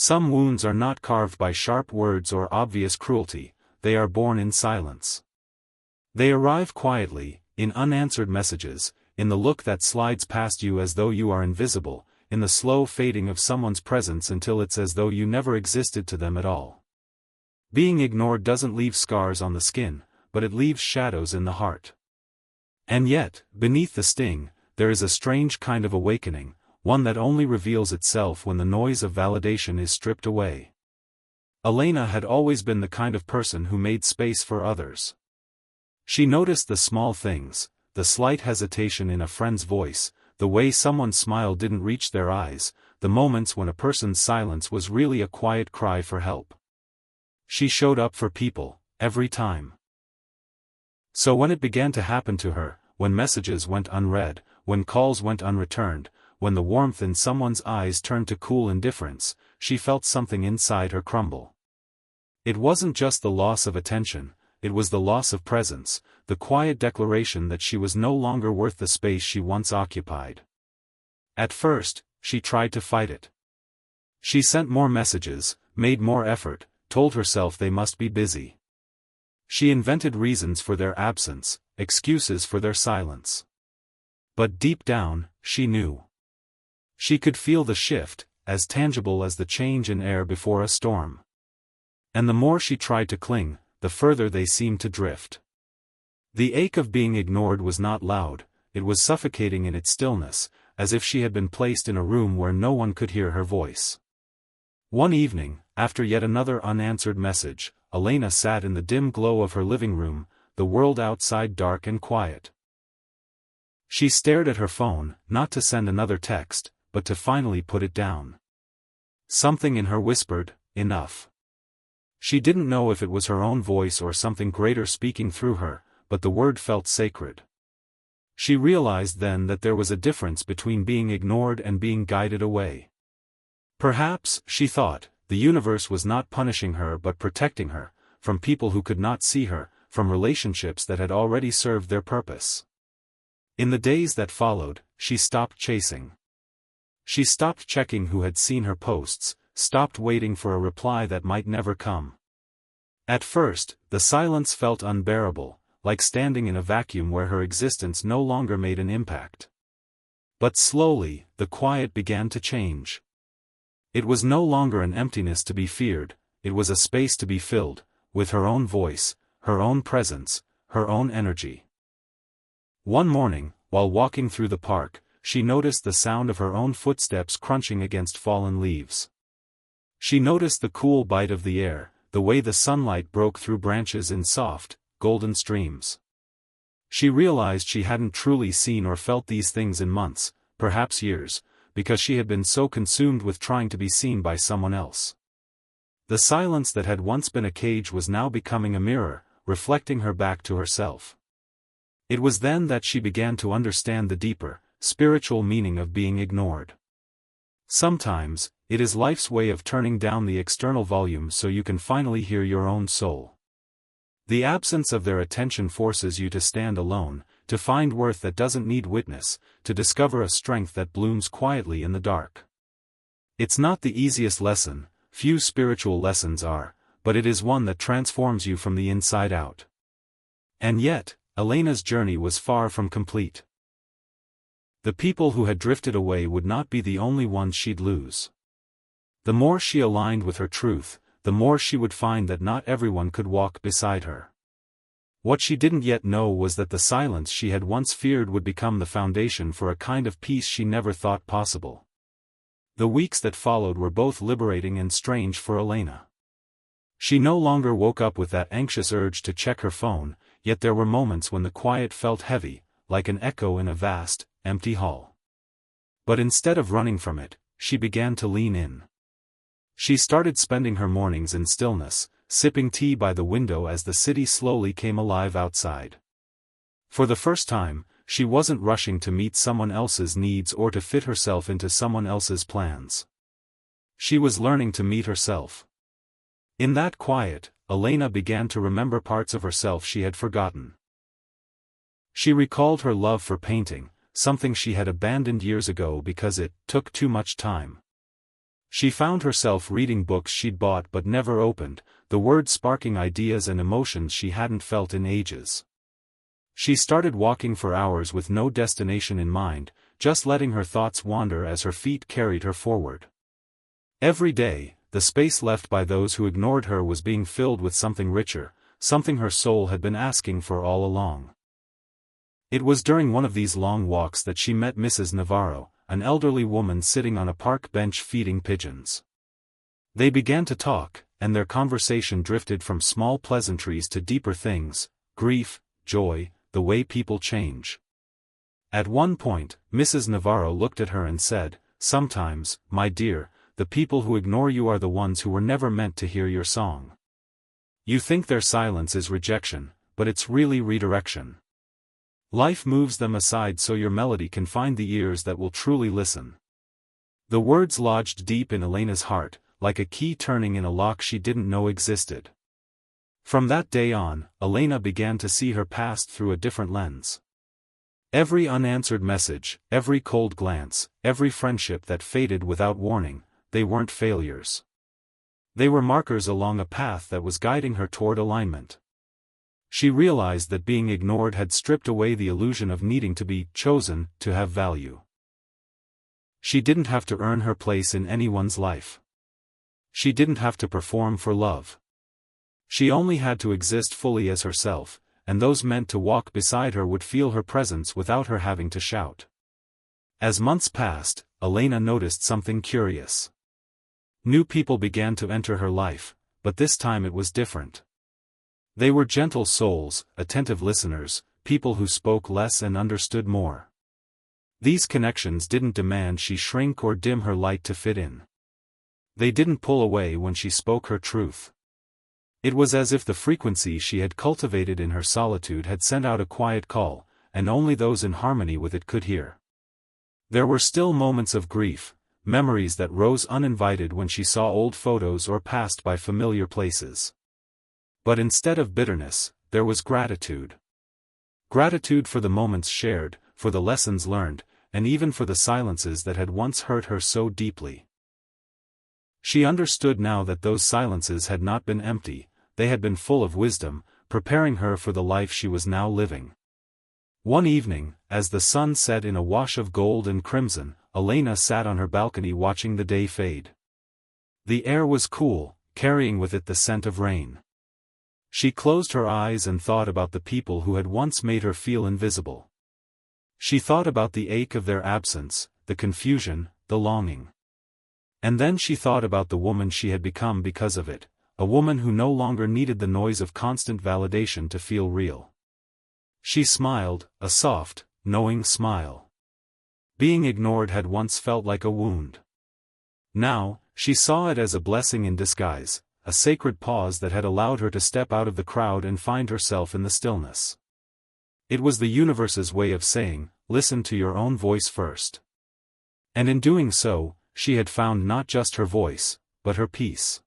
Some wounds are not carved by sharp words or obvious cruelty, they are born in silence. They arrive quietly, in unanswered messages, in the look that slides past you as though you are invisible, in the slow fading of someone's presence until it's as though you never existed to them at all. Being ignored doesn't leave scars on the skin, but it leaves shadows in the heart. And yet, beneath the sting, there is a strange kind of awakening, one that only reveals itself when the noise of validation is stripped away. Elena had always been the kind of person who made space for others. She noticed the small things, the slight hesitation in a friend's voice, the way someone's smile didn't reach their eyes, the moments when a person's silence was really a quiet cry for help. She showed up for people, every time. So when it began to happen to her, when messages went unread, when calls went unreturned, when the warmth in someone's eyes turned to cool indifference, she felt something inside her crumble. It wasn't just the loss of attention, it was the loss of presence, the quiet declaration that she was no longer worth the space she once occupied. At first, she tried to fight it. She sent more messages, made more effort, told herself they must be busy. She invented reasons for their absence, excuses for their silence. But deep down, she knew. She could feel the shift, as tangible as the change in air before a storm. And the more she tried to cling, the further they seemed to drift. The ache of being ignored was not loud, it was suffocating in its stillness, as if she had been placed in a room where no one could hear her voice. One evening, after yet another unanswered message, Elena sat in the dim glow of her living room, the world outside dark and quiet. She stared at her phone, not to send another text, but to finally put it down. Something in her whispered, "Enough." She didn't know if it was her own voice or something greater speaking through her, but the word felt sacred. She realized then that there was a difference between being ignored and being guided away. Perhaps, she thought, the universe was not punishing her but protecting her, from people who could not see her, from relationships that had already served their purpose. In the days that followed, she stopped chasing. She stopped checking who had seen her posts, stopped waiting for a reply that might never come. At first, the silence felt unbearable, like standing in a vacuum where her existence no longer made an impact. But slowly, the quiet began to change. It was no longer an emptiness to be feared, it was a space to be filled, with her own voice, her own presence, her own energy. One morning, while walking through the park, she noticed the sound of her own footsteps crunching against fallen leaves. She noticed the cool bite of the air, the way the sunlight broke through branches in soft, golden streams. She realized she hadn't truly seen or felt these things in months, perhaps years, because she had been so consumed with trying to be seen by someone else. The silence that had once been a cage was now becoming a mirror, reflecting her back to herself. It was then that she began to understand the deeper, spiritual meaning of being ignored. Sometimes, it is life's way of turning down the external volume so you can finally hear your own soul. The absence of their attention forces you to stand alone, to find worth that doesn't need witness, to discover a strength that blooms quietly in the dark. It's not the easiest lesson, few spiritual lessons are, but it is one that transforms you from the inside out. And yet, Elena's journey was far from complete. The people who had drifted away would not be the only ones she'd lose. The more she aligned with her truth, the more she would find that not everyone could walk beside her. What she didn't yet know was that the silence she had once feared would become the foundation for a kind of peace she never thought possible. The weeks that followed were both liberating and strange for Elena. She no longer woke up with that anxious urge to check her phone, yet there were moments when the quiet felt heavy, like an echo in a vast, empty hall. But instead of running from it, she began to lean in. She started spending her mornings in stillness, sipping tea by the window as the city slowly came alive outside. For the first time, she wasn't rushing to meet someone else's needs or to fit herself into someone else's plans. She was learning to meet herself. In that quiet, Elena began to remember parts of herself she had forgotten. She recalled her love for painting, something she had abandoned years ago because it took too much time. She found herself reading books she'd bought but never opened, the words sparking ideas and emotions she hadn't felt in ages. She started walking for hours with no destination in mind, just letting her thoughts wander as her feet carried her forward. Every day, the space left by those who ignored her was being filled with something richer, something her soul had been asking for all along. It was during one of these long walks that she met Mrs. Navarro, an elderly woman sitting on a park bench feeding pigeons. They began to talk, and their conversation drifted from small pleasantries to deeper things: grief, joy, the way people change. At one point, Mrs. Navarro looked at her and said, "Sometimes, my dear, the people who ignore you are the ones who were never meant to hear your song. You think their silence is rejection, but it's really redirection. Life moves them aside so your melody can find the ears that will truly listen." The words lodged deep in Elena's heart, like a key turning in a lock she didn't know existed. From that day on, Elena began to see her past through a different lens. Every unanswered message, every cold glance, every friendship that faded without warning, they weren't failures. They were markers along a path that was guiding her toward alignment. She realized that being ignored had stripped away the illusion of needing to be chosen to have value. She didn't have to earn her place in anyone's life. She didn't have to perform for love. She only had to exist fully as herself, and those meant to walk beside her would feel her presence without her having to shout. As months passed, Elena noticed something curious. New people began to enter her life, but this time it was different. They were gentle souls, attentive listeners, people who spoke less and understood more. These connections didn't demand she shrink or dim her light to fit in. They didn't pull away when she spoke her truth. It was as if the frequency she had cultivated in her solitude had sent out a quiet call, and only those in harmony with it could hear. There were still moments of grief, memories that rose uninvited when she saw old photos or passed by familiar places. But instead of bitterness, there was gratitude. Gratitude for the moments shared, for the lessons learned, and even for the silences that had once hurt her so deeply. She understood now that those silences had not been empty, they had been full of wisdom, preparing her for the life she was now living. One evening, as the sun set in a wash of gold and crimson, Elena sat on her balcony watching the day fade. The air was cool, carrying with it the scent of rain. She closed her eyes and thought about the people who had once made her feel invisible. She thought about the ache of their absence, the confusion, the longing. And then she thought about the woman she had become because of it, a woman who no longer needed the noise of constant validation to feel real. She smiled, a soft, knowing smile. Being ignored had once felt like a wound. Now, she saw it as a blessing in disguise, a sacred pause that had allowed her to step out of the crowd and find herself in the stillness. It was the universe's way of saying, listen to your own voice first. And in doing so, she had found not just her voice, but her peace.